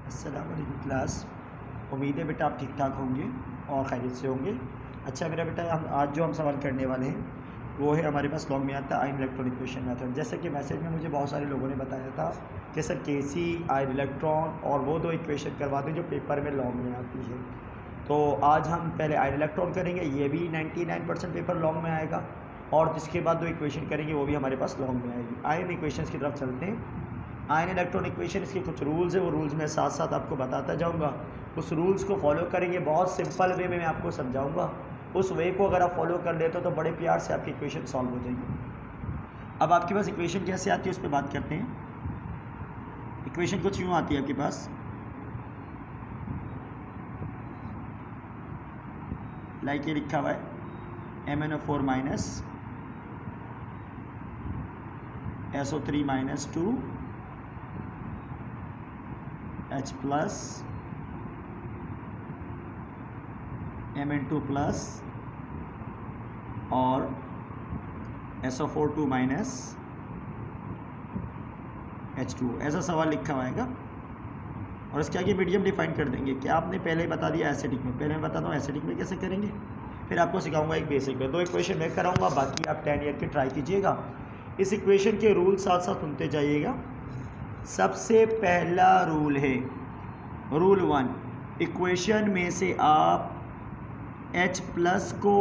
अस्सलाम वालेकुम क्लास। उम्मीद है बेटा आप ठीक ठाक होंगे और खैरियत से होंगे। अच्छा मेरा बेटा आज जो हम सवाल करने वाले हैं वो है हमारे पास लॉन्ग में आता है आयन इलेक्ट्रॉन इक्वेशन मेथड। जैसे कि मैसेज में मुझे बहुत सारे लोगों ने बताया था कि सर केसी आयन इलेक्ट्रॉन और वो दो इक्वेशन करवाते हैं जो पेपर में लॉन्ग में आती है। तो आज हम पहले आयन इलेक्ट्रॉन करेंगे, ये भी 99% पेपर लॉन्ग में आएगा, और जिसके बाद दो इक्वेशन करेंगे वो भी हमारे पास लॉन्ग में आएगी। आयन इक्वेशंस की तरफ चलते हैं। आयन इलेक्ट्रॉन इक्वेशन, इसके कुछ रूल्स है, वो रूल्स मैं साथ साथ आपको बताता जाऊंगा। उस रूल्स को फॉलो करेंगे, बहुत सिंपल वे में मैं आपको समझाऊंगा। उस वे को अगर आप फॉलो कर लेते हो तो बड़े प्यार से आपकी इक्वेशन सॉल्व हो जाएगी। अब आपके पास इक्वेशन कैसे आती है उस पर बात करते हैं। इक्वेशन कुछ यूँ आती है आपके पास, लाइक ये लिखा हुआ है MnO4 minus SO3 minus 2 H plus Mn2 plus और SO4 2 माइनस H2। ऐसा सवाल लिखा हुआ है। और इसके आगे मीडियम डिफाइन कर देंगे। क्या आपने पहले ही बता दिया एसिडिक में, पहले मैं बताता हूँ एसिडिक में कैसे करेंगे, फिर आपको सिखाऊंगा एक बेसिक में। दो इक्वेशन मैं कराऊंगा, बाकी आप 10 ईयर के ट्राई कीजिएगा। इस इक्वेशन के रूल साथ साथ सुनते जाइएगा। सबसे पहला रूल है रूल 1, इक्वेशन में से आप H प्लस को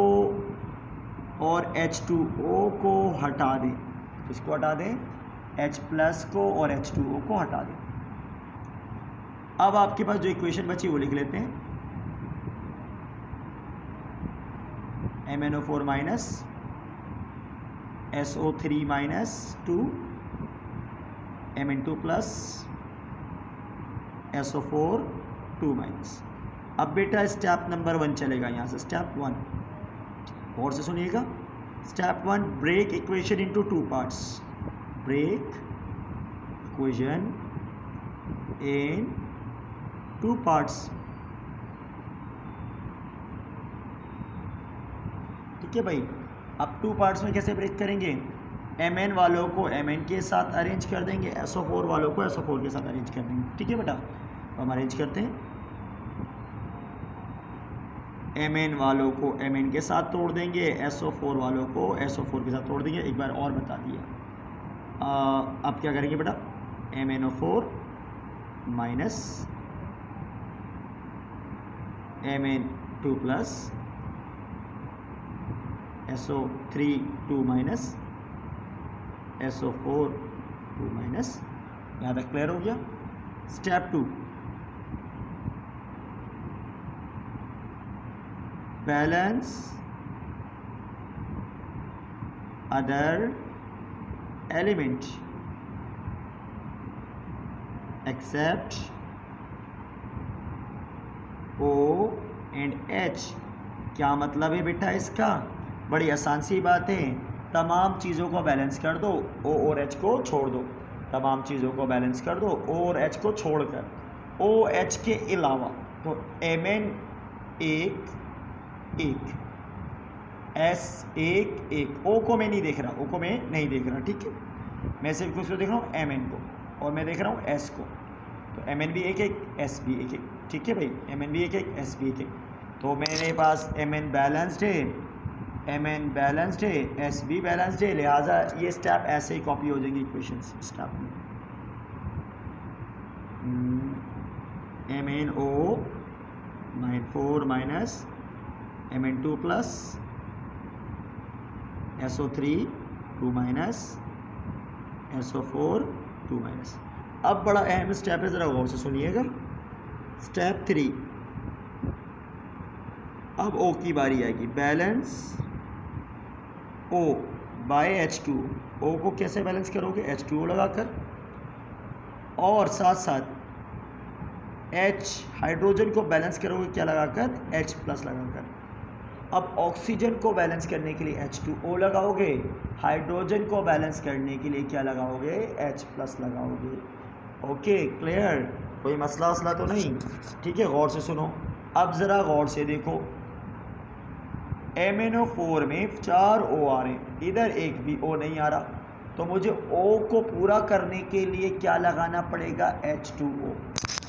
और H2O को हटा दें। किसको हटा दें? H प्लस को और H2O को हटा दें। अब आपके पास जो इक्वेशन बची वो लिख लेते हैं। MnO4 minus SO3 minus 2 Mn2 plus SO4 2 minus. अब बेटा स्टेप नंबर 1 चलेगा यहाँ से। स्टेप 1 और से सुनिएगा। Step 1, break equation into 2 parts. Break equation in 2 parts. ठीक है भाई। अब 2 पार्ट्स में कैसे ब्रेक करेंगे? Mn वालों को Mn के साथ अरेंज कर देंगे, SO4 वालों को SO4 के साथ अरेंज कर देंगे। ठीक है बेटा, तो हम अरेंज करते हैं। Mn वालों को Mn के साथ तोड़ देंगे, SO4 वालों को SO4 के साथ तोड़ देंगे। एक बार और बता दिया। अब क्या करेंगे बेटा? MnO4 minus Mn2 plus SO3 2 minus SO4 2 minus. यहाँ तक क्लियर हो गया। Step 2, balance other element except O and H। क्या मतलब है बेटा इसका? बड़ी आसान सी बात है। तमाम चीज़ों को बैलेंस कर दो, O और H को छोड़ दो। तमाम चीज़ों को बैलेंस कर दो, O और H को छोड़कर। O H के अलावा तो Mn 1 1 S 1 1। O को मैं नहीं देख रहा, O को मैं नहीं देख रहा। ठीक है, मैं सिर्फ किसको देख रहा हूँ? Mn को, और मैं देख रहा हूँ S को। तो Mn भी 1 1 S भी 1 1। ठीक है भाई, Mn भी 1 1 S भी 1 1। तो मेरे पास Mn बैलेंस्ड है, Mn बैलेंस्ड है, S भी बैलेंस्ड है, लिहाजा ये स्टेप ऐसे ही कॉपी हो जाएंगे इक्वेशन स्टेप में। MnO4 minus Mn2 plus SO3 2 minus SO4 2 minus. अब बड़ा अहम स्टेप है, ज़रा गौर से सुनिएगा। स्टेप 3, अब O की बारी आएगी। Balance O bye H2। O को कैसे बैलेंस करोगे? H2O लगाकर, और साथ साथ H हाइड्रोजन को बैलेंस करोगे क्या लगाकर? H प्लस लगाकर। अब ऑक्सीजन को बैलेंस करने के लिए H2O लगाओगे, हाइड्रोजन को बैलेंस करने के लिए क्या लगाओगे? H प्लस लगाओगे। ओके क्लियर, कोई मसला वसला तो नहीं? ठीक है, गौर से सुनो। अब ज़रा गौर से देखो, MnO4 में 4 O आ रहे हैं, इधर एक भी O नहीं आ रहा, तो मुझे O को पूरा करने के लिए क्या लगाना पड़ेगा? H2O।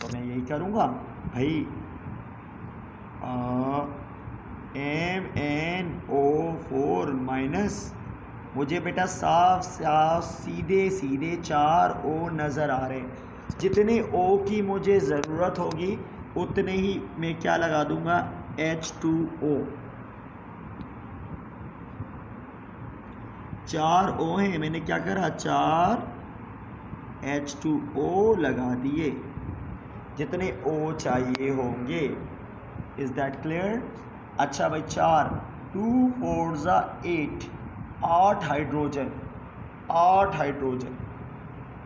तो मैं यही करूँगा भाई MnO4 माइनस, मुझे बेटा साफ साफ सीधे सीधे 4 O नज़र आ रहे हैं। जितने O की मुझे ज़रूरत होगी उतने ही मैं क्या लगा दूंगा H2O। 4 O हैं, मैंने क्या करा 4 H2O लगा दिए जितने O चाहिए होंगे। Is that clear? अच्छा भाई 4 2 4 8 8 हाइड्रोजन 8 हाइड्रोजन।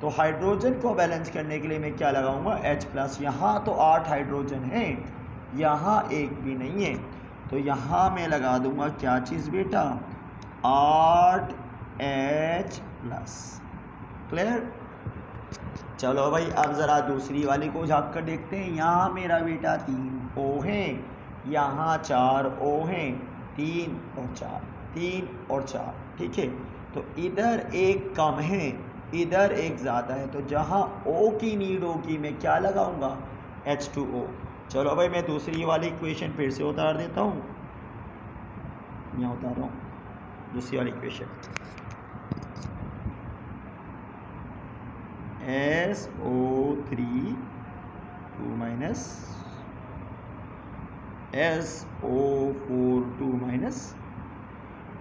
तो हाइड्रोजन को बैलेंस करने के लिए मैं क्या लगाऊंगा H+। यहाँ तो 8 हाइड्रोजन हैं, यहाँ एक भी नहीं है, तो यहाँ मैं लगा दूंगा क्या चीज़ बेटा 8H+। क्लियर? चलो भाई अब ज़रा दूसरी वाली को झाँक कर देखते हैं। यहाँ मेरा बेटा 3 O हैं, यहाँ 4 O हैं, 3 और 4 3 और 4, ठीक है। तो इधर एक कम है, इधर एक ज़्यादा है, तो जहाँ O की नीड होगी मैं क्या लगाऊंगा H2O। चलो भाई मैं दूसरी वाली इक्वेशन फिर से उतार देता हूँ, यहाँ उतार रहा हूँ दूसरी वाली equation. SO3 2 minus SO4 2 minus,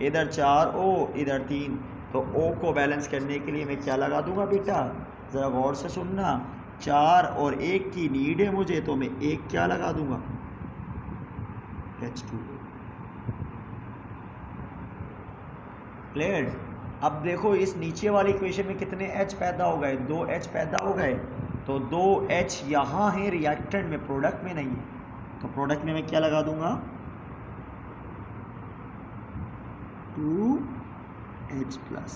इधर 4 O इधर 3, तो O को बैलेंस करने के लिए मैं क्या लगा दूंगा बेटा, ज़रा गौर से सुनना। 4 और 1 की नीड है मुझे, तो मैं 1 क्या लगा दूंगा H2O। क्लियर? अब देखो इस नीचे वाली इक्वेशन में कितने H पैदा हो गए, 2 H पैदा हो गए, तो 2 H यहाँ है रिएक्टेंट में, प्रोडक्ट में नहीं है, तो प्रोडक्ट में मैं क्या लगा दूंगा 2H+।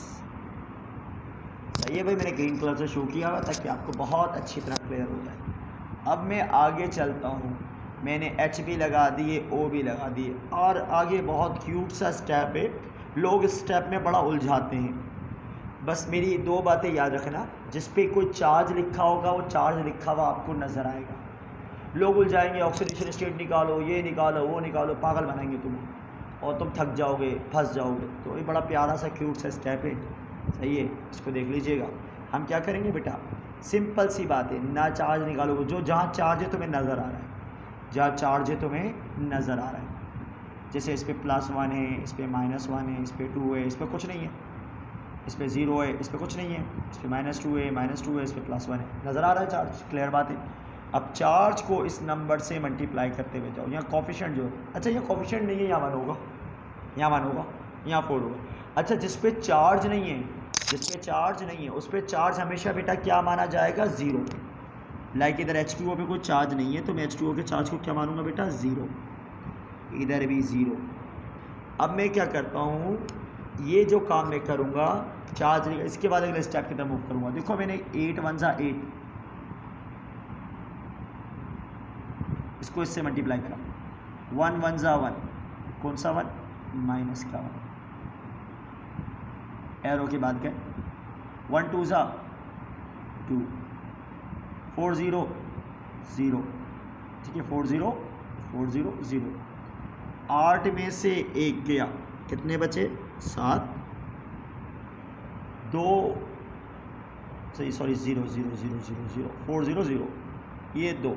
सही है भाई, मैंने ग्रीन कलर से शो किया हुआ ताकि आपको बहुत अच्छी तरह क्लियर हो जाए। अब मैं आगे चलता हूँ, मैंने H भी लगा दिए O भी लगा दिए, और आगे बहुत क्यूट सा स्टेप है, लोग इस स्टेप में बड़ा उलझाते हैं। बस मेरी 2 बातें याद रखना, जिस पे कोई चार्ज लिखा होगा वो चार्ज लिखा हुआ आपको नज़र आएगा। लोग उलझाएंगे ऑक्सीडेशन स्टेट निकालो, ये निकालो, वो निकालो, पागल बनाएंगे तुम्हें और तुम थक जाओगे, फंस जाओगे। तो ये बड़ा प्यारा सा क्यूट सा स्टेप है, सही है, इसको देख लीजिएगा। हम क्या करेंगे बेटा, सिंपल सी बात है, ना चार्ज निकालोगे, जो जहाँ चार्ज है तुम्हें नज़र आ रहा है, जहाँ चार्ज है तुम्हें नज़र आ रहा है, जैसे इस पर +1 है, इस पर -1 है, इस पर 2 है, इस पर कुछ नहीं है, इस पर 0 है, इस पर कुछ नहीं है, इस पर -2 है, -2 है, इस पर +1 है, नज़र आ रहा है चार्ज। क्लियर बात है? अब चार्ज को इस नंबर से मल्टीप्लाई करते हुए जाओ, यहाँ कॉफिशेंट जो, अच्छा यहाँ कॉफिशेंट नहीं है, यहाँ 1 होगा, यहाँ 1 होगा, यहाँ 4 होगा। अच्छा जिस पे चार्ज नहीं है, जिस पे चार्ज नहीं है उस पर चार्ज हमेशा बेटा क्या माना जाएगा 0। लाइक इधर H2O पे कोई चार्ज नहीं है, तो मैं H2O के चार्ज को क्या मानूंगा बेटा 0, इधर भी 0। अब मैं क्या करता हूँ, ये जो काम मैं करूँगा चार्ज, इसके बाद अगले स्टेप की तरफ मूव करूँगा। देखो मैंने 8 1 8, इसको इससे मल्टीप्लाई करा, 1 1 1, कौन सा 1 माइनस का 1, एरो की बात करें, 1 2 2, 4 0 0, ठीक है, 4 0 4 0 0, 8 में से 1 गया, कितने बचे 7, 2 सही सॉरी 0 0 0 0 0 4 0 0, ये 2,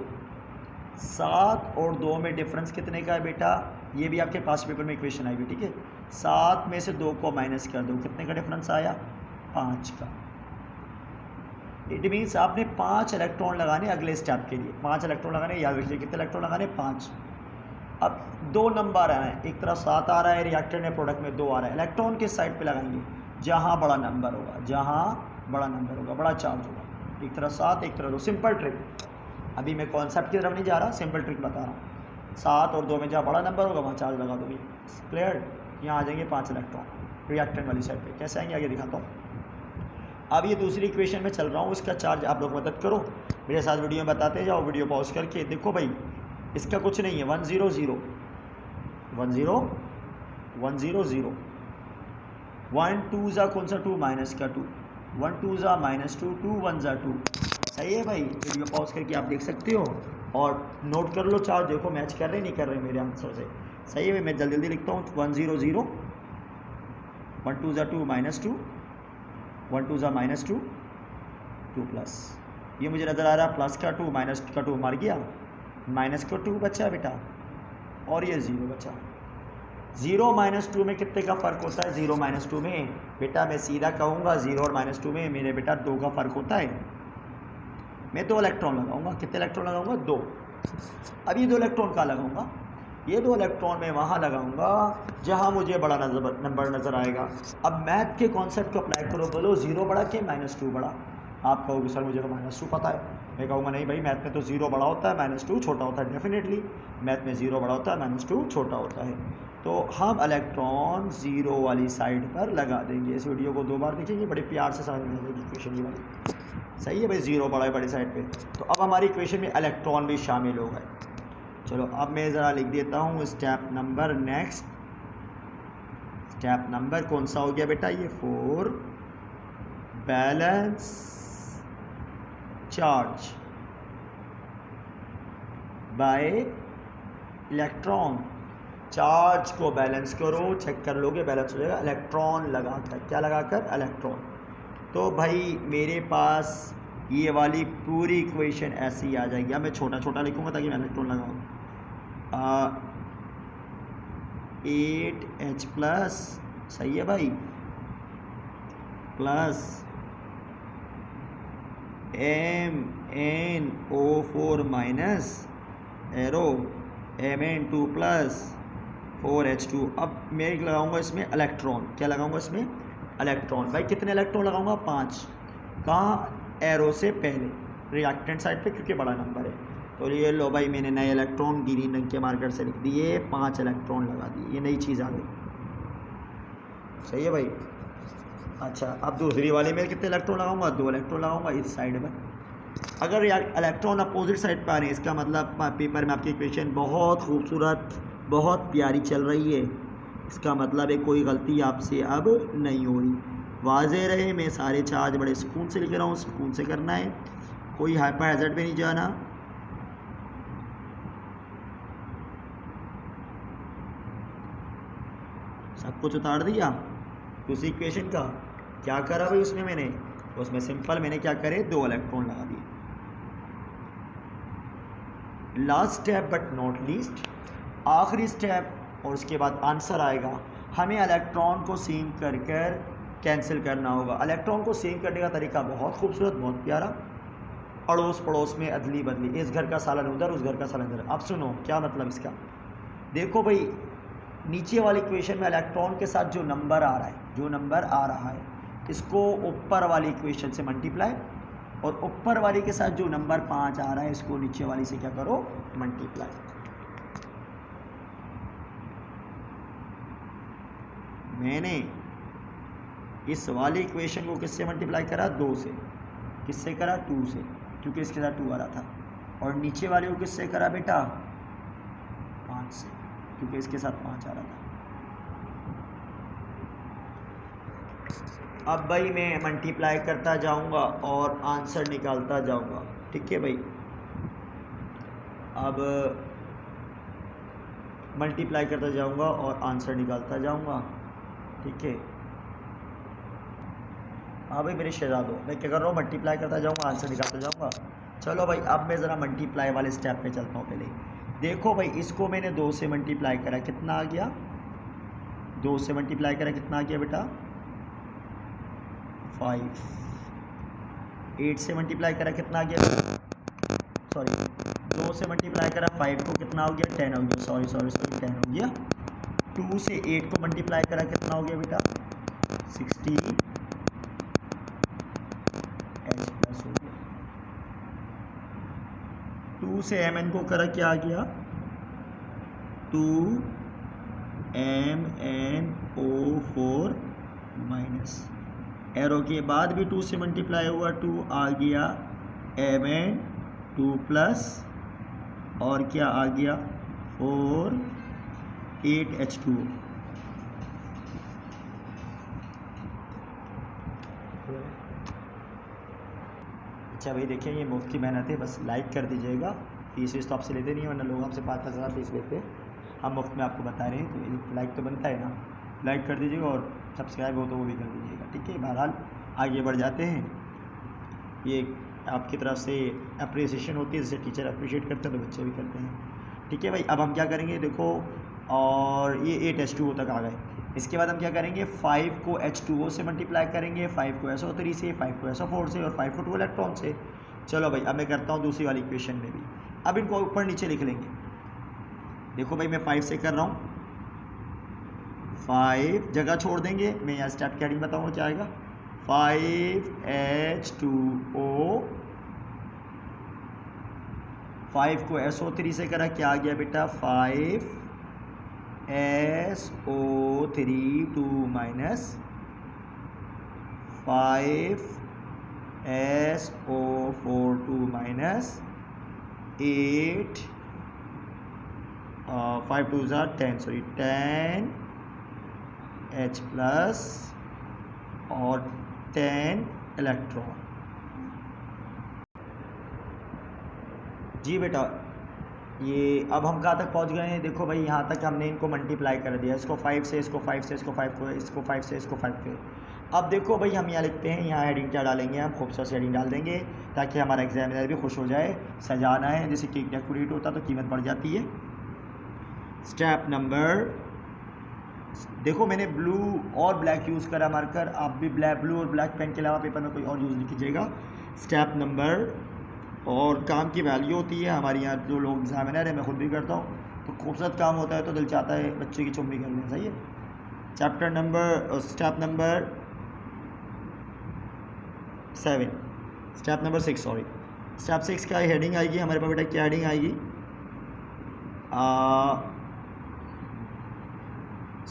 7 और 2 में डिफरेंस कितने का है बेटा, ये भी आपके पास पेपर में इक्वेशन आई हुई, ठीक है। 7 में से 2 को माइनस कर दो, कितने का डिफरेंस आया 5 का। इट मीन्स आपने 5 इलेक्ट्रॉन लगाने अगले स्टेप के लिए, 5 इलेक्ट्रॉन लगाने, याद रखिए कितने इलेक्ट्रॉन लगाने 5। अब 2 नंबर आ रहे हैं, एक तरफ 7 आ रहा है रिएक्टर में, प्रोडक्ट में 2 आ रहा है, इलेक्ट्रॉन किस साइड पे लगाएंगे, जहाँ बड़ा नंबर होगा, जहाँ बड़ा नंबर होगा, बड़ा चार्ज होगा, एक तरफ 7 एक तरफ 2, सिंपल ट्रिक। अभी मैं कॉन्सेप्ट की तरफ नहीं जा रहा, सिंपल ट्रिक बता रहा हूँ। 7 और 2 में जहाँ बड़ा नंबर होगा वहाँ चार्ज लगा दोगे, क्लियर। यहाँ आ जाएंगे 5 इलेक्ट्रॉन रिएक्टेंट वाली साइड पे, कैसे आएंगे आगे दिखाता हूँ। अब ये दूसरी इक्वेशन में चल रहा हूँ, इसका चार्ज आप लोग मदद करो, मेरे साथ वीडियो में बताते जाओ, वीडियो पॉज करके। देखो भाई इसका कुछ नहीं है, 1 0 0 1 0 1 0 0, 1 2 ज़ा कौन सा 2 माइनस का 2, 1 2 ज़ा -2, 2 1 ज़ा 2। सही है भाई, वीडियो पॉज करके आप देख सकते हो। और नोट कर लो चार्ज, देखो मैच कर रहे नहीं कर रहे मेरे आंसर से। सही है भाई, मैं जल्दी जल्दी लिखता हूँ। 1 0 0, 1 2 2 -2, 1 2 -2, 2 प्लस, ये मुझे नज़र आ रहा है प्लस का 2 माइनस का 2 मार गया, माइनस का 2 बचा बेटा, और ये 0 बचा। 0 -2 में कितने का फ़र्क होता है? 0 -2 में बेटा मैं सीधा कहूँगा 0 और -2 में मेरे बेटा 2 का फ़र्क होता है। मैं 2 इलेक्ट्रॉन लगाऊंगा। कितने इलेक्ट्रॉन लगाऊंगा? 2। अब ये 2 इलेक्ट्रॉन कहाँ लगाऊंगा? ये 2 इलेक्ट्रॉन मैं वहाँ लगाऊंगा जहाँ मुझे बड़ा नंबर नज़र आएगा। अब मैथ के कॉन्सेप्ट को अप्लाई करो, बोलो 0 बड़ा कि -2 बड़ा? आप कहोगे सर मुझे तो -2 पता है। मैं कहूँगा नहीं भाई, मैथ में तो 0 बड़ा होता है, -2 छोटा होता है। डेफिनेटली मैथ में 0 बड़ा होता है, -2 छोटा होता है। तो हम इलेक्ट्रॉन 0 वाली साइड पर लगा देंगे। इस वीडियो को 2 बार देखेंगे, बड़े प्यार से समझ में आ जाएगी इक्वेशन ये वाली। सही है भाई, 0 बड़ा है बड़ी साइड पे। तो अब हमारी इक्वेशन में इलेक्ट्रॉन भी शामिल हो गए। चलो अब मैं ज़रा लिख देता हूँ step number. Next step number कौन सा हो गया बेटा? ये 4, balance charge by electron. Charge को बैलेंस करो, चेक कर लोगे बैलेंस हो जाएगा इलेक्ट्रॉन लगाकर। क्या लगाकर? इलेक्ट्रॉन। तो भाई मेरे पास ये वाली पूरी इक्वेशन ऐसी ही आ जाएगी। अब मैं छोटा छोटा लिखूँगा ताकि मैं इलेक्ट्रॉन लगाऊँ। 8H+, सही है भाई, plus MnO4 minus arrow Mn2 plus 4H2। अब मैं लगाऊंगा इसमें इलेक्ट्रॉन। क्या लगाऊंगा इसमें? इलेक्ट्रॉन। भाई कितने इलेक्ट्रॉन लगाऊंगा? 5। कहाँ? एरो से पहले रिएक्टेंट साइड पे, क्योंकि बड़ा नंबर है। तो ये लो भाई, मैंने नए इलेक्ट्रॉन ग्रीन रंग के मार्कर से लिख दिए, 5 इलेक्ट्रॉन लगा दिए। ये नई चीज़ आ गई। सही है भाई। अच्छा अब दूसरी वाली में कितने इलेक्ट्रॉन लगाऊंगा? 2 इलेक्ट्रॉन लगाऊंगा इस साइड में। अगर इलेक्ट्रॉन अपोजिट साइड पर आ रहे हैं, इसका मतलब पेपर में आपकी इक्वेशन बहुत खूबसूरत, बहुत प्यारी चल रही है। इसका मतलब है कोई गलती आपसे अब नहीं हो रही। वाज़े रहे, मैं सारे चार्ज बड़े सुकून से लिख रहा हूँ, सुकून से करना है, कोई हाइपर हैज़र्ड पे नहीं जाना। सब कुछ उतार दिया उसी इक्वेशन का। क्या करा भाई उसमें मैंने? उसमें सिंपल मैंने क्या करे? 2 इलेक्ट्रॉन लगा दिए। Last step but not least, आखिरी स्टेप, और उसके बाद आंसर आएगा। हमें इलेक्ट्रॉन को सीन कर कर कैंसिल करना होगा। इलेक्ट्रॉन को सीन करने का तरीका बहुत खूबसूरत, बहुत प्यारा। अड़ोस पड़ोस में अदली बदली, इस घर का सालन उधर, उस घर का सालन इधर। अब सुनो क्या मतलब इसका। देखो भाई नीचे वाली इक्वेशन में इलेक्ट्रॉन के साथ जो नंबर आ रहा है, इसको ऊपर वाली इक्वेशन से मल्टीप्लाई, और ऊपर वाली के साथ जो नंबर 5 आ रहा है, इसको नीचे वाली से क्या करो? मल्टीप्लाई। मैंने इस वाली इक्वेशन को किससे मल्टीप्लाई करा? 2 से। किससे करा? 2 से, क्योंकि इसके साथ 2 आ रहा था। और नीचे वाले को किससे करा बेटा? 5 से, क्योंकि इसके साथ 5 आ रहा था। अब भाई मैं मल्टीप्लाई करता जाऊंगा और आंसर निकालता जाऊंगा। ठीक है भाई, अब मल्टीप्लाई करता जाऊंगा और आंसर निकालता जाऊंगा। ठीक है। हाँ भाई मेरे शहजादों, मैं क्या कर रहा हूँ? मल्टीप्लाई करता जाऊँगा, आंसर निकालता जाऊँगा। चलो भाई अब मैं ज़रा मल्टीप्लाई वाले स्टेप पे चलता हूँ। पहले देखो भाई, इसको मैंने 2 से मल्टीप्लाई करा, कितना आ गया? 2 से मल्टीप्लाई करा, कितना आ गया बेटा? 5। 8 से मल्टीप्लाई करा, कितना आ गया? सॉरी, 2 से मल्टीप्लाई करा 5 को, कितना हो गया? 10 हो गया। सॉरी 10 हो गया। 2 से 8 को मल्टीप्लाई करा, कितना हो गया बेटा? 16 H+ हो गया। 2 से Mn को करा, क्या आ गया? 2 MnO4 माइनस, एरो के बाद भी 2 से मल्टीप्लाई हुआ, 2 आ गया Mn2 प्लस, और क्या आ गया? 4 8H2। अच्छा भाई देखिए, ये मुफ्त की मेहनत है, बस लाइक कर दीजिएगा। फीस तो आपसे लेते नहीं है, वरना लोग आपसे 5-5 हज़ार फीस लेते हैं, हम मुफ्त में आपको बता रहे हैं। तो एक लाइक तो बनता है ना, लाइक कर दीजिएगा और सब्सक्राइब हो तो वो भी कर दीजिएगा, ठीक है। बहरहाल आगे बढ़ जाते हैं, ये आपकी तरफ से अप्रिसिएशन होती है, जैसे टीचर अप्रिशिएट करते हैं तो बच्चे भी करते हैं, ठीक है भाई। अब हम क्या करेंगे देखो, और ये 8H2O तक आ गए। इसके बाद हम क्या करेंगे, 5 को H2O से मल्टीप्लाई करेंगे, 5 को SO3 से, 5 को SO4 से और 5 को 2 इलेक्ट्रॉन से। चलो भाई अब मैं करता हूँ दूसरी वाली इक्वेशन में भी। अब इनको ऊपर नीचे लिख लेंगे। देखो भाई मैं 5 से कर रहा हूँ, 5 जगह छोड़ देंगे, मैं यहाँ स्टेप की हेडिंग बताऊँगा क्या आएगा। 5H2O, 5 को SO3 से करा, क्या आ गया बेटा 5SO3 2 minus 5SO4 2 minus 8 5 2 10, sorry 10H plus और 10 इलेक्ट्रॉन। जी बेटा ये अब हम कहाँ तक पहुँच गए हैं, देखो भाई यहाँ तक हमने इनको मल्टीप्लाई कर दिया, इसको 5 से, इसको 5 से, इसको 5 को, इसको 5 से, इसको 5 पे। अब देखो भाई हम यहाँ लिखते हैं, यहाँ हेडिंग क्या डालेंगे, हम खूबसूरत सी हेडिंग डाल देंगे ताकि हमारा एग्जामिनर भी खुश हो जाए। सजाना है, जैसे केक डेकोरेट होता तो कीमत बढ़ जाती है। स्टेप नंबर, देखो मैंने ब्लू और ब्लैक यूज़ करा मार्कर, आप भी ब्लू और ब्लैक पेन के अलावा पेपर में कोई और यूज़ नहीं कीजिएगा। स्टेप नंबर, और काम की वैल्यू होती है हमारे यहाँ जो लोग एग्जामिनर है, मैं खुद भी करता हूँ, तो खूबसूरत काम होता है तो दिल चाहता है बच्चे की चुम्मी कर लें, सही है। Chapter number, step number 7, step number 6 sorry, step 6 का हेडिंग आएगी हमारे पास बेटा, क्या हेडिंग आएगी,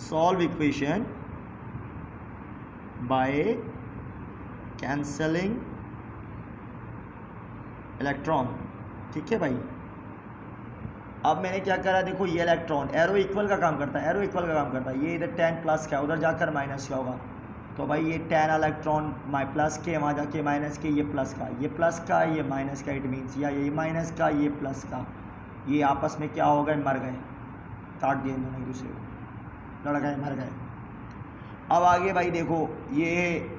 solve equation by cancelling electron, ठीक है भाई। अब मैंने क्या करा, देखो ये इलेक्ट्रॉन एरो इक्वल का काम करता है, एरो इक्वल का काम करता है, ये इधर 10 प्लस का, उधर जाकर माइनस का होगा, तो भाई ये 10 इलेक्ट्रॉन प्लस के, वहाँ जाके माइनस के, ये प्लस का, ये प्लस का, ये माइनस का, इट मीन्स या ये माइनस का, ये प्लस का, ये आपस में क्या हो गए, मर गए, काट दिए दोनों एक दूसरे को, लड़ गए, मर गए। अब आगे भाई देखो, ये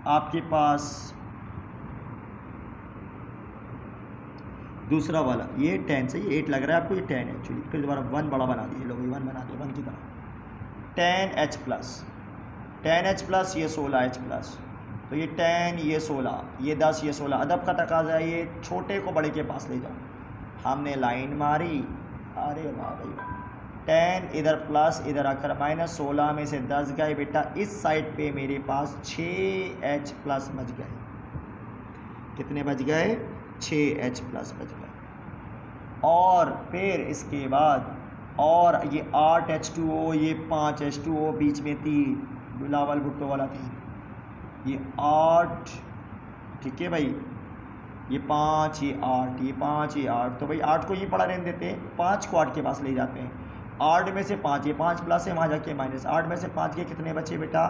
आपके पास दूसरा वाला, ये 10 से, ये 8 लग रहा है आपको, ये 10 है एक्चुअली, फिर दोबारा 1 बड़ा बना दिए लोग, 1 बना दिया 1 की तरह, 10H प्लस, 10H प्लस, ये 16H प्लस, तो ये 10, ये 16, ये 10, ये 16। अदब का तकाजा है, ये छोटे को बड़े के पास ले जाओ, हमने लाइन मारी, अरे वाह भाई, 10 इधर प्लस, इधर आकर माइनस, 16 में से 10 गए बेटा, इस साइड पे मेरे पास 6H प्लस बच गए, कितने बच गए, 6H प्लस बच गए। और फिर इसके बाद, और ये 8H2O, ये 5H2O, बीच में 3, बिलावल भुट्टो वाला 3, ये 8, ठीक है भाई, ये 5, ये 8, ये 5, ये 8, तो भाई 8 को ये पड़ा रहने देते हैं, 5 को 8 के पास ले जाते हैं, 8 में से 5, ये 5 प्लस है, वहाँ जाके माइनस, 8 में से 5 के कितने बचे बेटा,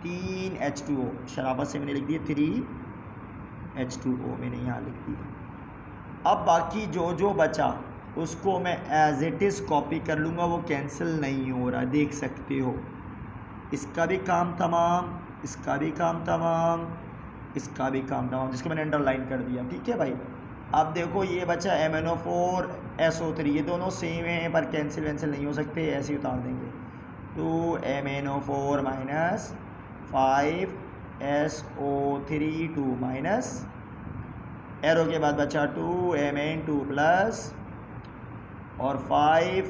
3H2O, शराबत से मैंने लिख दिए 3H2O, मैंने यहाँ लिख दिया। अब बाकी जो जो बचा उसको मैं एज इट इज़ कॉपी कर लूँगा, वो कैंसिल नहीं हो रहा, देख सकते हो, इसका भी काम तमाम, इसका भी काम तमाम, इसका भी काम तमाम, जिसको मैंने अंडरलाइन कर दिया, ठीक है भाई। अब देखो ये बचा MnO4 SO3, ये दोनों सेम हैं पर कैंसिल वैंसिल नहीं हो सकते, ऐसे ही उतार देंगे, 2 MnO4 minus 5 SO3 2 minus, arrow के बाद बचा 2 Mn2 प्लस और 5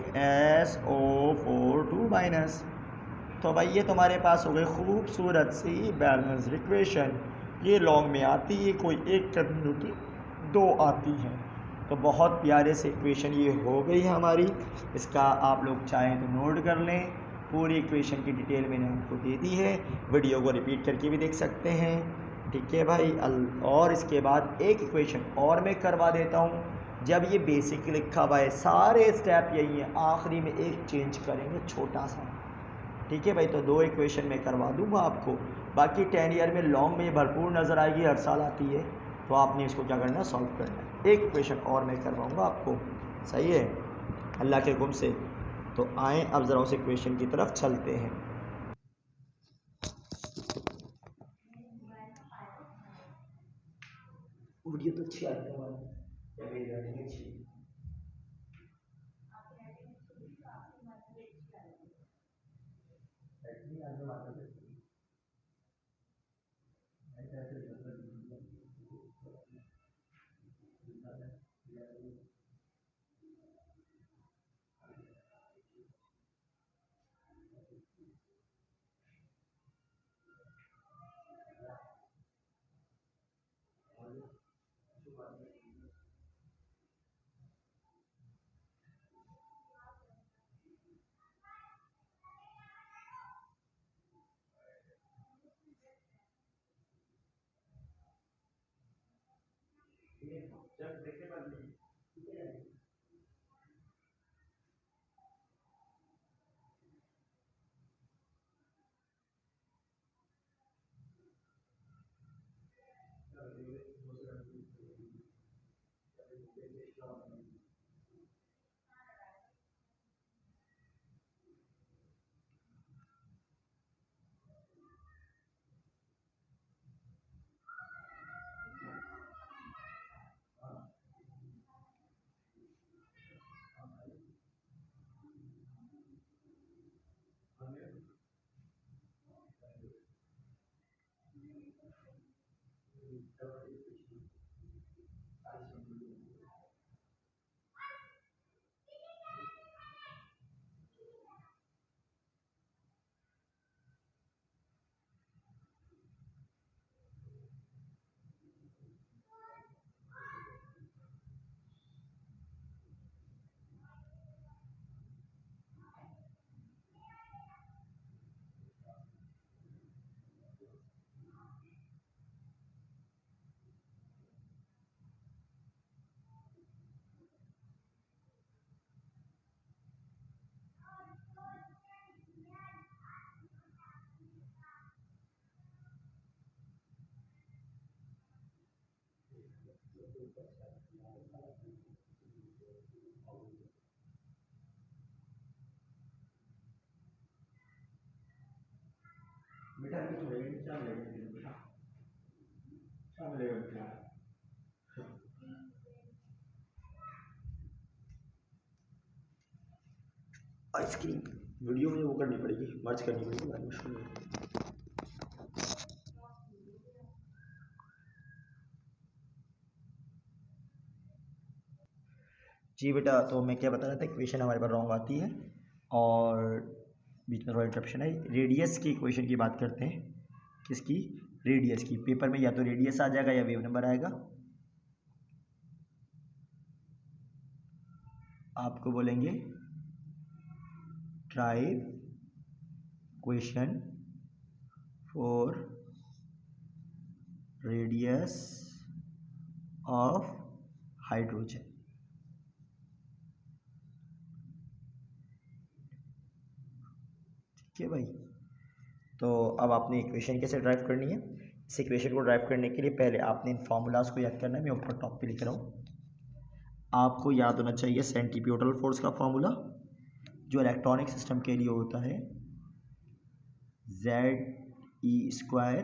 SO4 2 माइनस। तो भाई ये तुम्हारे पास हो गई खूबसूरत सी बैलेंस्ड इक्वेशन। ये लॉन्ग में आती है, कोई एक करनी होती, 2 आती हैं, तो बहुत प्यारे से इक्वेशन ये हो गई है हमारी। इसका आप लोग चाहें तो नोट कर लें, पूरी इक्वेशन की डिटेल मैंने आपको दे दी है, वीडियो को रिपीट करके भी देख सकते हैं, ठीक है भाई। और इसके बाद एक इक्वेशन और मैं करवा देता हूँ, जब ये बेसिक लिखा हुआ है, सारे स्टेप यही हैं, आखिरी में एक चेंज करेंगे छोटा सा, ठीक है भाई। तो 2 इक्वेशन मैं करवा दूँगा आपको, बाकी 10 ईयर में लॉन्ग में भरपूर नज़र आएगी, हर साल आती है, तो आपने इसको क्या करना है, सॉल्व करना है। एक क्वेश्चन और मैं करवाऊँगा आपको, सही है, अल्लाह के हुक्म से। तो आए अब ज़रा उसे क्वेश्चन की तरफ चलते हैं। वीडियो तो अच्छी आती है, मेरी राइटिंग अच्छी है। बेटा कुछ मिलेगा, क्या मिलेगा, क्या मिलेगा बेटा? आइसक्रीम वीडियो में वो करनी पड़ेगी, मर्ज करनी पड़ेगी, बाद मुश्किल है। जी बेटा, तो मैं क्या बता रहा था, इक्वेशन हमारे पास रॉन्ग आती है और बीच में थोड़ा इंटरप्शन है। रेडियस की इक्वेशन की बात करते हैं, किसकी, रेडियस की। पेपर में या तो रेडियस आ जाएगा या वेव नंबर आएगा। आपको बोलेंगे try question for radius of hydrogen. ठीक है भाई, तो अब आपने इक्वेशन कैसे ड्राइव करनी है। इस इक्वेशन को ड्राइव करने के लिए पहले आपने इन फार्मूलाज को याद करना है। मैं ऊपर टॉप पे लिख रहा हूँ, आपको याद होना चाहिए सेंटीपियोटल फोर्स का फार्मूला जो इलेक्ट्रॉनिक सिस्टम के लिए होता है, ZE²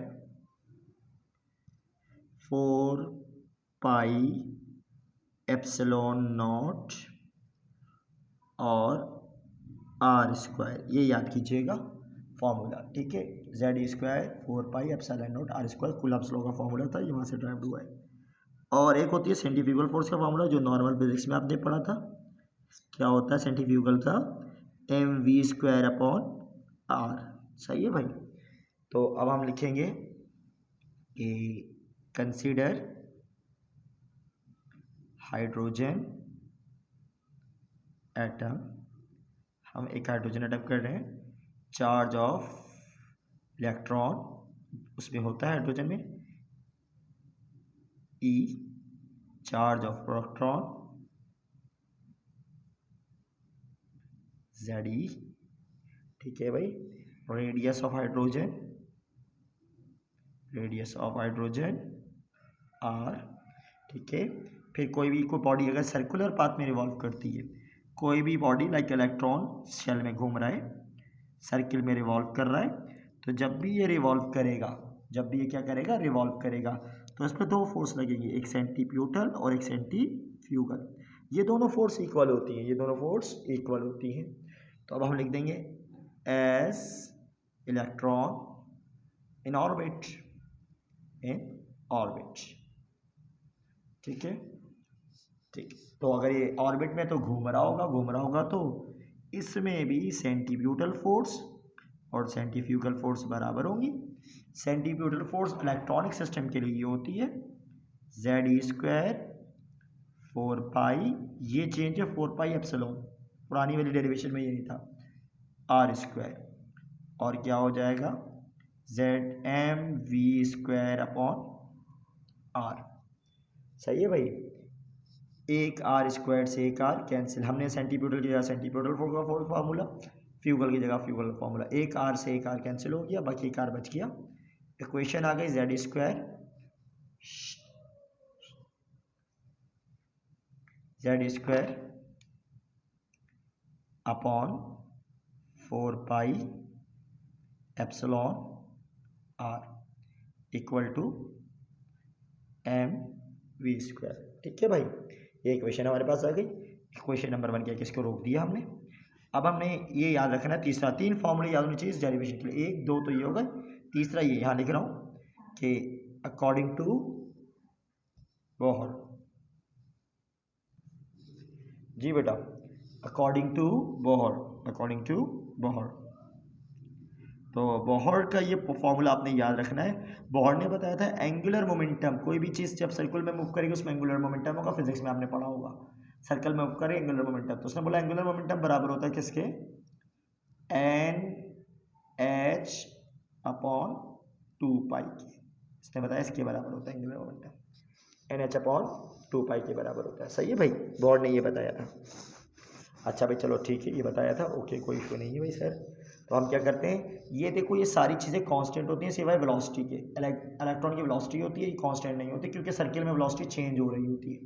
4πε0 और R², ये याद कीजिएगा फॉर्मूला। ठीक है, ZE² 4πε0 R², कूलम्ब्स लॉ का फॉर्मूला था, ये वहाँ से ड्राइव हुआ है। और एक होती है सेंट्रीफ्यूगल फोर्स का फॉर्मूला जो नॉर्मल फिजिक्स में आपने पढ़ा था। क्या होता है सेंट्रीफ्यूगल का, mv²/r। सही है भाई, तो अब हम लिखेंगे कि कंसीडर हाइड्रोजन एटम। हम एक हाइड्रोजन एटम कर रहे हैं, चार्ज ऑफ इलेक्ट्रॉन उसमें होता है हाइड्रोजन में, E charge of proton, ZE। ठीक है भाई, रेडियस ऑफ हाइड्रोजन R, ठीक है। फिर कोई बॉडी अगर सर्कुलर पाथ में रिवॉल्व करती है, कोई भी बॉडी लाइक इलेक्ट्रॉन शेल में घूम रहा है, सर्किल में रिवॉल्व कर रहा है, तो जब भी ये रिवॉल्व करेगा, जब भी ये क्या करेगा, रिवॉल्व करेगा, तो इस पर दो फोर्स लगेंगे, एक सेंटीप्यूटल और एक सेंटीफ्यूगल। ये दोनों फोर्स इक्वल होती हैं, ये दोनों फोर्स इक्वल होती हैं। तो अब हम लिख देंगे एस इलेक्ट्रॉन इन ऑर्बिट, ठीक है। ठीक, तो अगर ये ऑर्बिट में तो घूम रहा होगा तो इसमें भी सेंटीप्यूटल फोर्स और सेंटीफ्यूगल फोर्स बराबर होंगी। सेंटीप्यूटल फोर्स इलेक्ट्रॉनिक सिस्टम के लिए होती है Z² 4π, ये चेंज है 4π एप्सिलॉन, पुरानी वाली डेरिवेशन में ये नहीं था, R², और क्या हो जाएगा ZmV²/R। सही है भाई, एक R² से एक R कैंसिल, हमने सेंटीप्यूटल की जगह सेंटीप्यूटल फोर्स फार्मूला, फ्यूगल की जगह फ्यूगल फार्मूला, एक R से एक R कैंसिल हो गया, बाकी एक R बच गया। इक्वेशन आ गई Z² upon 4π epsilon R equal to mv²। ठीक है भाई, ये इक्वेशन हमारे पास आ गई। इक्वेशन नंबर 1 क्या, किसको रोक दिया हमने। अब हमने ये याद रखना है, तीसरा, 3 फॉर्मूले याद होने चाहिए इस डेरिवेशन के लिए, 1 2 तो ये हो गए, तीसरा ये यहाँ लिख रहा हूँ कि अकॉर्डिंग टू बोहर, जी बेटा, अकॉर्डिंग टू बोहर, तो बोहर का ये फॉर्मूला आपने याद रखना है। बोहर ने बताया था एंगुलर मोमेंटम, कोई भी चीज़ जब सर्कल में मूव करेगी उसमें एंगुलर मोमेंटम होगा, फिजिक्स में आपने पढ़ा होगा, सर्कल में मूव करे एंगुलर मोमेंटम, तो उसने बोला एंगुलर मोमेंटम बराबर होता है किसके, NH/2π के, इसने बताया इसके बराबर होता है एंगुलर मोमेंटम, NH/2π के बराबर होता है। सही है भाई, बोहर ने ये बताया था। अच्छा भाई चलो ठीक है, ये बताया था, ओके, कोई इशू नहीं है भाई सर। तो हम क्या करते हैं, ये देखो ये सारी चीज़ें कांस्टेंट होती हैं सिवाय वेलोसिटी के, इलेक्ट्रॉन की वेलोसिटी होती है, ये कांस्टेंट नहीं होती क्योंकि सर्किल में वेलोसिटी चेंज हो रही होती है।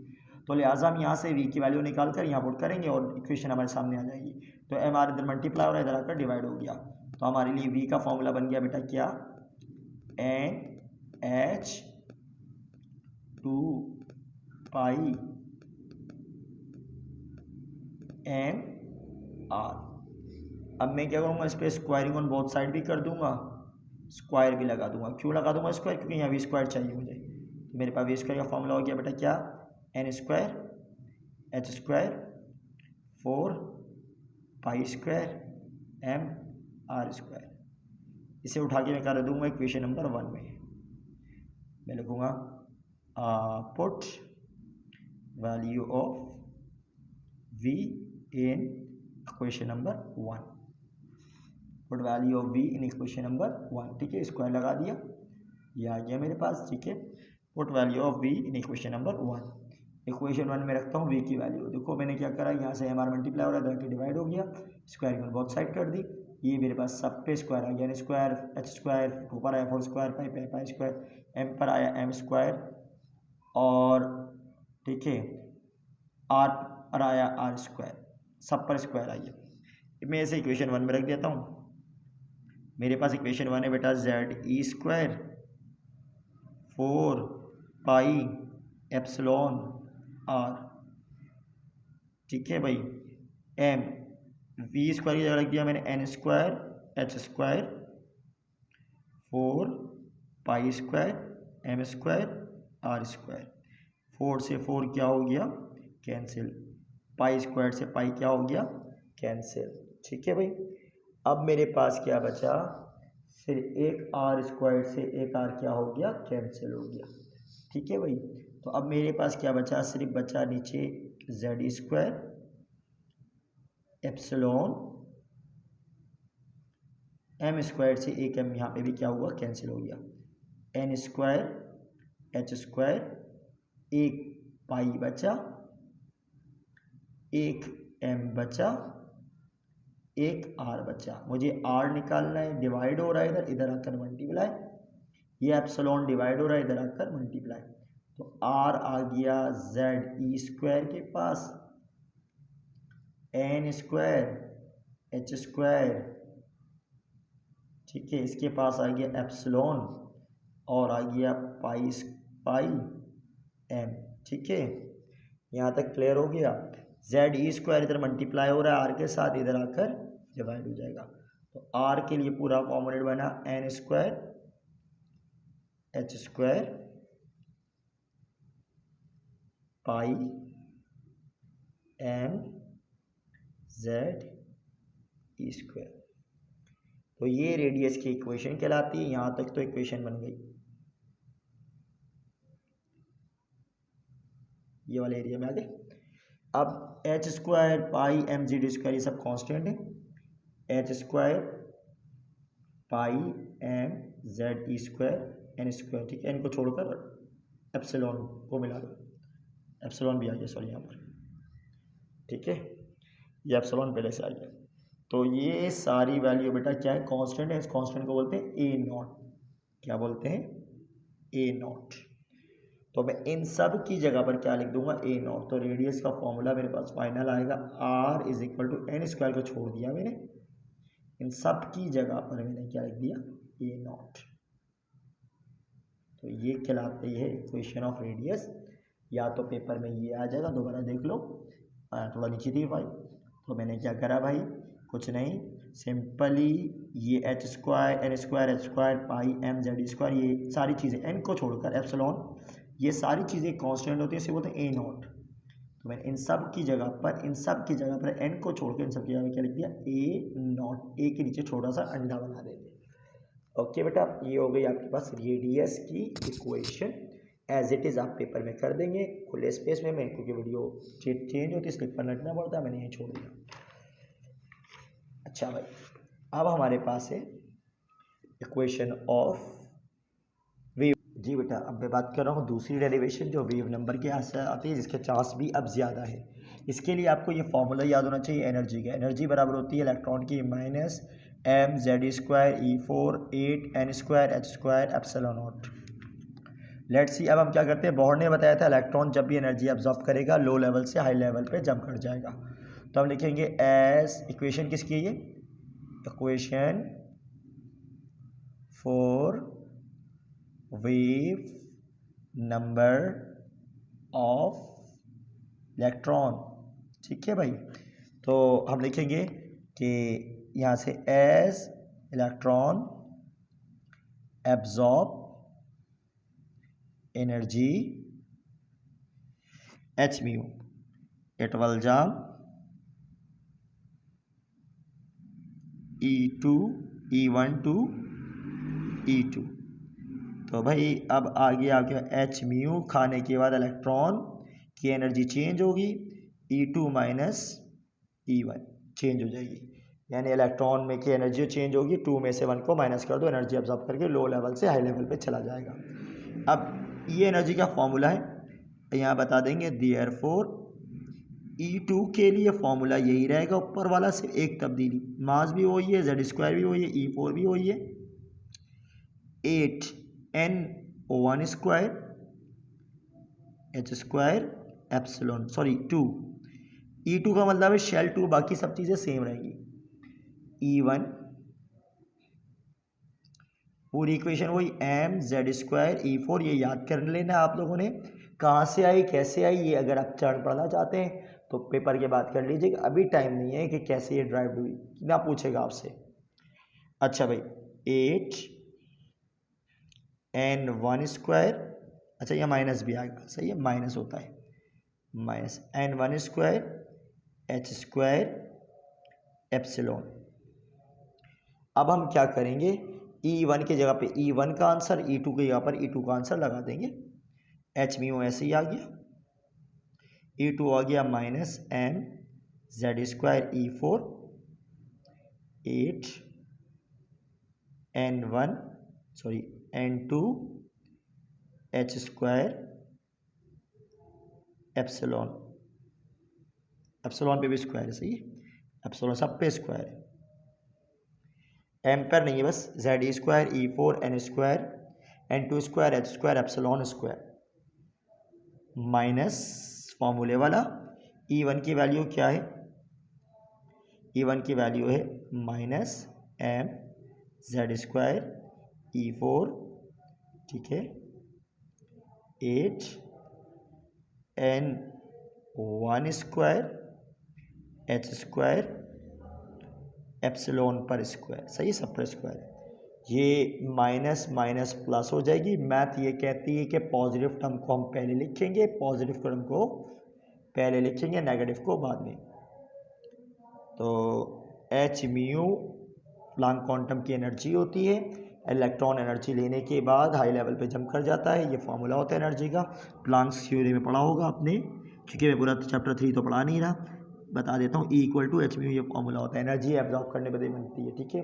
तो लिहाजा हम यहाँ से v की वैल्यू निकाल कर यहाँ पुट करेंगे और इक्वेशन हमारे सामने आ जाएगी। तो m r इधर मल्टीप्लाई हो रहा है, इधर आकर डिवाइड हो गया, तो हमारे लिए v का फॉर्मूला बन गया बेटा क्या, NH/2π mr। अब मैं क्या करूँगा, इस पर स्क्वायरिंग ऑन बोथ साइड भी कर दूंगा, स्क्वायर भी लगा दूंगा। क्यों लगा दूंगा स्क्वायर, क्योंकि यहाँ v² चाहिए मुझे, तो मेरे पास v² का फॉर्मूला हो गया बेटा क्या, N² H² 4π² mr²। इसे उठा के मैं कर दूंगा इक्वेशन नंबर 1 में, मैं लिखूंगा put value of v in equation number 1, put value of v in equation number 1। ठीक है, स्क्वायर लगा दिया, ये आ गया मेरे पास। ठीक है, put value of v in equation number 1, equation 1 में रखता हूँ v की वैल्यू। देखो मैंने क्या करा, यहाँ से mr मल्टीप्लाई हो रहा है, इधर डिवाइड हो गया, स्क्वायर को बोथ साइड कर दी, ये मेरे पास सब पे स्क्वायर आ गया, N² H², 2 पर आया 4² π² m पर आया m², और ठीक है r पर आया r², सब पर स्क्वायर आइए। मैं इसे इक्वेशन 1 में रख देता हूँ। मेरे पास इक्वेशन 1 है बेटा ZE² 4π एप्सिलॉन r। ठीक है भाई, m v² की जगह रख दिया मैंने N² H² 4π² m² r²। 4 से 4 क्या हो गया, कैंसिल, π² से पाई क्या हो गया, कैंसिल। ठीक है भाई, अब मेरे पास क्या बचा, फिर एक r² से एक r क्या हो गया, कैंसिल हो गया। ठीक है भाई, तो अब मेरे पास क्या बचा, सिर्फ बचा नीचे ZE² एप्सिलॉन m² से एक m यहाँ पे भी क्या हुआ, कैंसिल हो गया, N² H², एक पाई बचा, एक m बचा, एक r बचा। मुझे r निकालना है, डिवाइड हो रहा है इधर, इधर आकर मल्टीप्लाई, ये एप्सिलॉन डिवाइड हो रहा है, इधर आकर मल्टीप्लाई, तो तो आर आ गया जेड ई स्क्वायर के पास, एन स्क्वायर एच स्क्वायर, ठीक है, इसके पास आ गया एप्सिलॉन और आ गया पाई एम, ठीक है। यहाँ तक क्लियर हो गया। जेड ई स्क्वायर इधर मल्टीप्लाई हो रहा है आर के साथ, इधर आकर डिवाइड हो जाएगा। तो आर के लिए पूरा कॉम्पोनेंट बना n square h square pi M Z ई स्क्वायर। तो ये रेडियस की इक्वेशन कहलाती है। यहाँ तक तो इक्वेशन बन गई। ये वाले एरिया में आ गए। अब H square pi M Z square ये सब कांस्टेंट है। H square pi M Z ई स्क्वायर एन स्क्वायर, ठीक है। इनको छोड़कर एप्सिलॉन को मिला दो, एप्सिलॉन भी आ गया सॉरी यहाँ पर, ठीक है। ये एप्सिलॉन पहले से आ गया। तो ये सारी वैल्यू बेटा क्या है, कांस्टेंट है। इस कांस्टेंट को बोलते हैं ए नॉट। क्या बोलते हैं, ए नॉट। तो मैं इन सब की जगह पर क्या लिख दूंगा, ए नॉट। तो रेडियस का फॉर्मूला मेरे पास फाइनल आएगा r is equal to n square को छोड़ दिया मैंने, इन सब की जगह पर मैंने क्या लिख दिया, ए नॉट। तो ये कहलाते हैं इक्वेशन ऑफ रेडियस। या तो पेपर में ये आ जाएगा, दोबारा देख लो, थोड़ा नीचे दी भाई। तो मैंने क्या करा भाई, कुछ नहीं, सिंपली ये h square N square h square pi M Z square, ये सारी चीज़ें एन को छोड़कर एप्सिलॉन, ये सारी चीज़ें कांस्टेंट होती है, इसे बोलते हैं ए नॉट। तो मैंने इन सब की जगह पर एन को छोड़कर इन सब की जगह पर क्या लिख दिया, ए नॉट। ए के नीचे छोटा सा अंडा बना देंगे। ओके बेटा, ये हो गई आपके पास रेडियस की इक्वेशन। एज इट इज़ आप पेपर में कर देंगे खुले स्पेस में, क्योंकि वीडियो चेंज होती है इसलिए पर रखना पड़ता है, मैंने ये छोड़ दिया। अच्छा भाई, अब हमारे पास है इक्वेशन ऑफ वेव। जी बेटा, अब मैं बात कर रहा हूँ दूसरी डेरिवेशन जो वेव नंबर के आंसर आती है, जिसके चांस भी अब ज़्यादा है। इसके लिए आपको ये फॉर्मूला याद होना चाहिए एनर्जी का। एनर्जी बराबर होती है इलेक्ट्रॉन की minus m Z square e 4 8 n square h square epsilon nought. Let's see, अब हम क्या करते हैं, बोहर ने बताया था इलेक्ट्रॉन जब भी एनर्जी एब्जॉर्ब करेगा लो लेवल से हाई लेवल पे जंप कर जाएगा। तो हम लिखेंगे एज इक्वेशन किसकी है, ये equation for wave number of electron, ठीक है भाई। तो हम लिखेंगे कि यहाँ से as electron absorb energy h mu, it will jump E2 E1 to E2। तो भाई अब आगे आगे एच म्यू खाने के बाद इलेक्ट्रॉन की एनर्जी चेंज होगी, E2 माइनस E1 चेंज हो जाएगी, यानी इलेक्ट्रॉन में की एनर्जी चेंज होगी। 2 में से 1 को माइनस कर दो, एनर्जी अब्जॉर्ब करके लो लेवल से हाई लेवल पे चला जाएगा। अब ये एनर्जी का फॉर्मूला है, यहाँ बता देंगे। देयरफॉर E2 के लिए फॉर्मूला यही रहेगा, ऊपर वाला से एक तब्दीली, मास भी वही है, जेड स्क्वायर भी वही है, E4 भी वही है, 8 N1 square h square epsilon sorry 2। E2 का मतलब है शेल 2, बाकी सब चीज़ें सेम रहेंगी। E1 पूरी इक्वेशन वही एम जेड स्क्वायर E4, ये याद कर लेना आप लोगों ने, कहाँ से आई कैसे आई, ये अगर आप चरण पढ़ना चाहते हैं तो पेपर के बाद कर लीजिएगा। अभी टाइम नहीं है कि कैसे ये ड्राइव हुई, ना पूछेगा आपसे। अच्छा भाई, 8 N1 स्क्वायर, अच्छा यह माइनस भी आएगा, सही है, माइनस होता है, minus N1 square h square epsilon. अब हम क्या करेंगे, E1 की जगह पे E1 का आंसर, E2 की जगह पर E2 का आंसर लगा देंगे। एच म्यू ऐसे ही आ गया, E2 आ गया minus m Z square E4 8 N1 sorry N2 h square epsilon, epsilon पे भी स्क्वायर है, सही है, एप्सिलॉन सब पे स्क्वायर है, एम पर नहीं है, बस z square E4 n square N2 square h square epsilon square. Minus फॉर्मूले वाला E1 की वैल्यू क्या है, E1 की वैल्यू है minus m Z square E4, ठीक है, 8 N1 square H square epsilon पर स्क्वायर, सही, सब पर स्क्वायर। ये माइनस माइनस प्लस हो जाएगी। मैथ ये कहती है कि पॉजिटिव टर्म को हम पहले लिखेंगे, पॉजिटिव टर्म को पहले लिखेंगे, नेगेटिव को बाद में। तो एच म्यू प्लैंक क्वांटम की एनर्जी होती है। इलेक्ट्रॉन एनर्जी लेने के बाद हाई लेवल पे जंप कर जाता है, ये फॉर्मूला होता है एनर्जी का। प्लैंक्स थ्योरी में पढ़ा होगा आपने, क्योंकि मैं पूरा चैप्टर 3 तो पढ़ा नहीं रहा, बता देता हूँ। E=एच म्यू ये फॉर्मूला होता है, एनर्जी एब्जॉर्ब करने पर बनती है, ठीक है।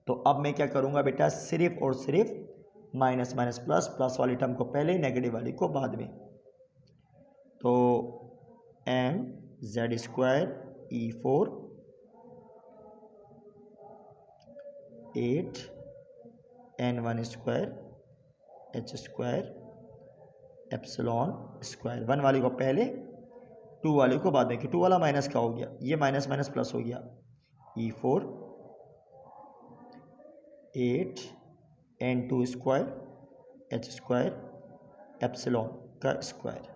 तो अब मैं क्या करूँगा बेटा, सिर्फ और सिर्फ माइनस माइनस प्लस, प्लस वाली टर्म को पहले, नेगेटिव वाली को बाद में। तो m Z square E4 8 N1 square H square epsilon square, 1 वाली को पहले 2 वाली को बाद में, कि 2 वाला माइनस का हो गया, ये माइनस माइनस प्लस हो गया। E4 8 N2 square H square epsilon का स्क्वायर।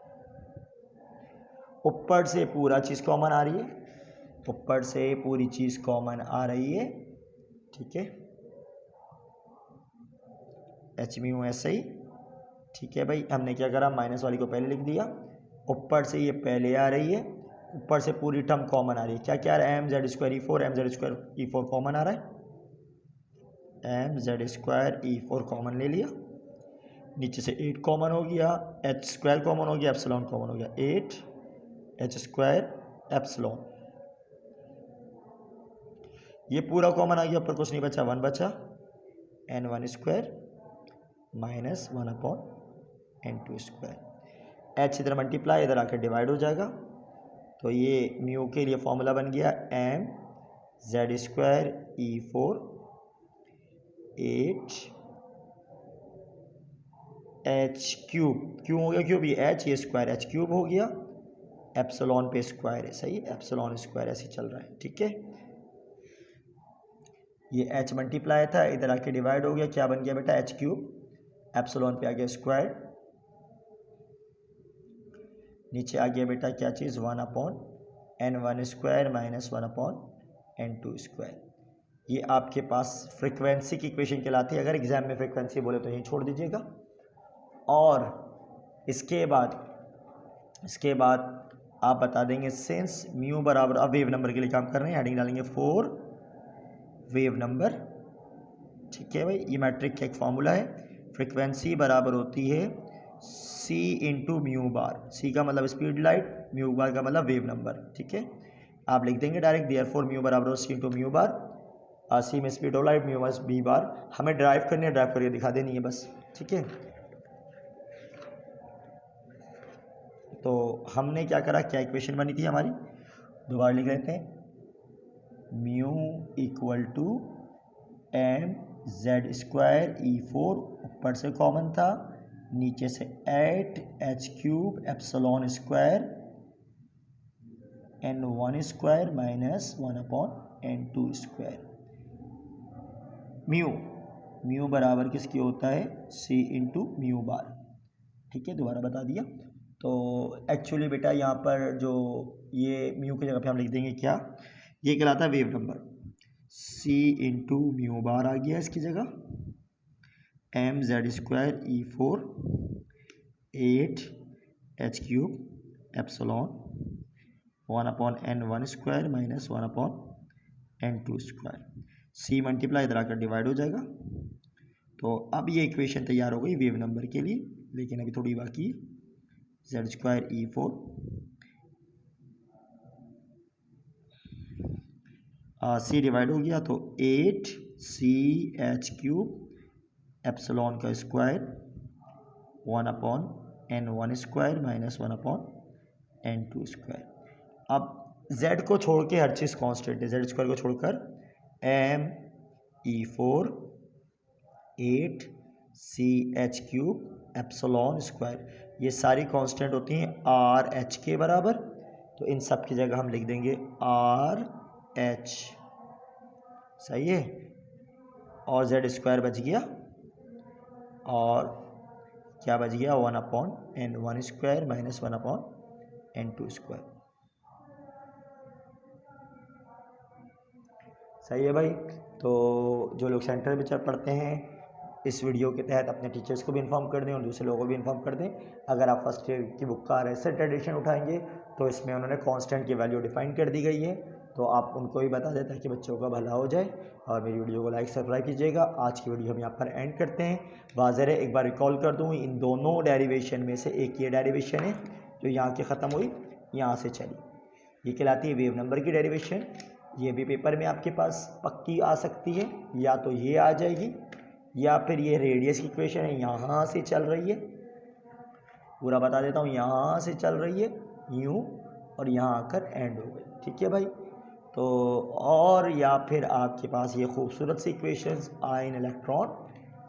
ऊपर से पूरा चीज़ कॉमन आ रही है, ऊपर से पूरी चीज़ कॉमन आ रही है, ठीक है। एच म्यू ऐसे ही, ठीक है भाई। हमने क्या करा, माइनस वाली को पहले लिख दिया, ऊपर से ये पहले आ रही है, ऊपर से पूरी टर्म कॉमन आ रही है। क्या क्या आ रहा है, M Z square E4, M Z square E4 common आ रहा है, M Z square E4 common ले लिया, नीचे से 8 कॉमन हो गया, एच स्क्वायर कॉमन हो गया, एप्सिलॉन कॉमन हो गया, 8 एच स्क्वायर एप्सिलॉन, ये पूरा कॉमन आ गया, ऊपर कुछ नहीं बचा, 1 बचा, N1 square minus 1/N2 square. H इधर मल्टीप्लाई, इधर आकर डिवाइड हो जाएगा। तो ये म्यू के लिए फॉर्मूला बन गया m Z square E4 8 H cube, क्यों हो गया क्यूब, ये एच, ये स्क्वायर, एच क्यूब हो गया, एप्सिलॉन पे स्क्वायर है, सही, एप्सिलॉन स्क्वायर ऐसे चल रहा है, ठीक है। ये एच मल्टीप्लाई था, इधर आके डिवाइड हो गया, क्या बन गया बेटा, एच क्यूब, एप्सिलॉन पे आ गया स्क्वायर, नीचे आ गया बेटा क्या चीज़, 1/N1 square minus 1/N2 square. ये आपके पास फ्रिक्वेंसी की इक्वेशन कहलाती है। अगर एग्जाम में फ्रिक्वेंसी बोले तो यहीं छोड़ दीजिएगा। और इसके बाद आप बता देंगे सिंस म्यू बराबर, अब वेव नंबर के लिए काम कर रहे हैं, हेडिंग डालेंगे 4 वेव नंबर, ठीक है भाई। ये मैट्रिक का एक फॉर्मूला है, फ्रिक्वेंसी बराबर होती है C इंटू म्यू बार। C का मतलब स्पीड लाइट, म्यू बार का मतलब वेव नंबर, ठीक है। आप लिख देंगे डायरेक्ट, देयरफॉर म्यू बराबर हो C इंटू म्यू बार, C में स्पीड ऑफ लाइट, म्यू में B बार। हमें ड्राइव करनी है, ड्राइव करके दिखा देनी है बस, ठीक है। तो हमने क्या करा, क्या इक्वेशन बनी थी हमारी, दोबारा लिख लेते हैं, mu equal to m Z square E4, ऊपर से कॉमन था, नीचे से 8 H cube epsilon square N1 square minus 1/N2 square. Mu बराबर किसकी होता है, C इंटू म्यू बार, ठीक है, दोबारा बता दिया। तो एक्चुअली बेटा यहाँ पर जो ये म्यू की जगह पे हम लिख देंगे क्या, ये कहलाता है wave number, C into mu bar आ गया इसकी जगह, M Z square E4 8 H cube epsilon 1/N1 square minus 1/N2 square. C multiply इधर आकर डिवाइड हो जाएगा। तो अब ये इक्वेशन तैयार हो गई वेव नंबर के लिए, लेकिन अभी थोड़ी बाकी है। Z square E4 C divide हो गया, तो 8 C एच क्यूब एप्सिलॉन का square 1/N1 square minus 1/N2 square. अब Z को छोड़ के हर चीज़ कांस्टेंट है, Z स्क्वायर को छोड़कर m E4 8 C h cube epsilon square, ये सारी कांस्टेंट होती हैं आर एच के बराबर, तो इन सब की जगह हम लिख देंगे आर एच, सही है। और जेड स्क्वायर बच गया, और क्या बच गया 1/n, 1 square minus 1/n 2 square, सही है भाई। तो जो लोग सेंटर में पढ़ते हैं इस वीडियो के तहत अपने टीचर्स को भी इन्फॉर्म कर दें और दूसरे लोगों को भी इन्फॉर्म कर दें। अगर आप फर्स्ट ईयर की बुक का रेसेंट एडिशन उठाएंगे तो इसमें उन्होंने कांस्टेंट की वैल्यू डिफाइन कर दी गई है, तो आप उनको भी बता दें ताकि बच्चों का भला हो जाए। और मेरी वीडियो को लाइक सब्सक्राइब कीजिएगा। आज की वीडियो हम यहाँ पर एंड करते हैं। वाज़ेह है, एक बार रिकॉल कर दूँ, इन दोनों डेरिवेशन में से एक ये डेरिवेशन है जो यहाँ की ख़त्म हुई, यहाँ से चली, ये कहलाती है वेव नंबर की डेरिवेशन। ये भी पेपर में आपके पास पक्की आ सकती है, या तो ये आ जाएगी या फिर ये रेडियस की इक्वेशन है, यहाँ से चल रही है, पूरा बता देता हूँ, यहाँ से चल रही है यूँ और यहाँ आकर एंड हो गई, ठीक है भाई। तो और या फिर आपके पास ये खूबसूरत सी इक्वेशंस आयन इलेक्ट्रॉन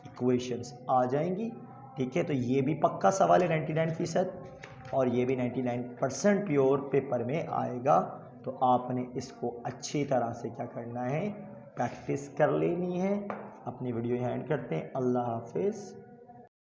इक्वेशंस आ जाएंगी, ठीक है। तो ये भी पक्का सवाल है 99% और ये भी 99% प्योर पेपर में आएगा। तो आपने इसको अच्छी तरह से क्या करना है, प्रैक्टिस कर लेनी है। अपनी वीडियो यहाँ एंड करते हैं। अल्लाह हाफिज़।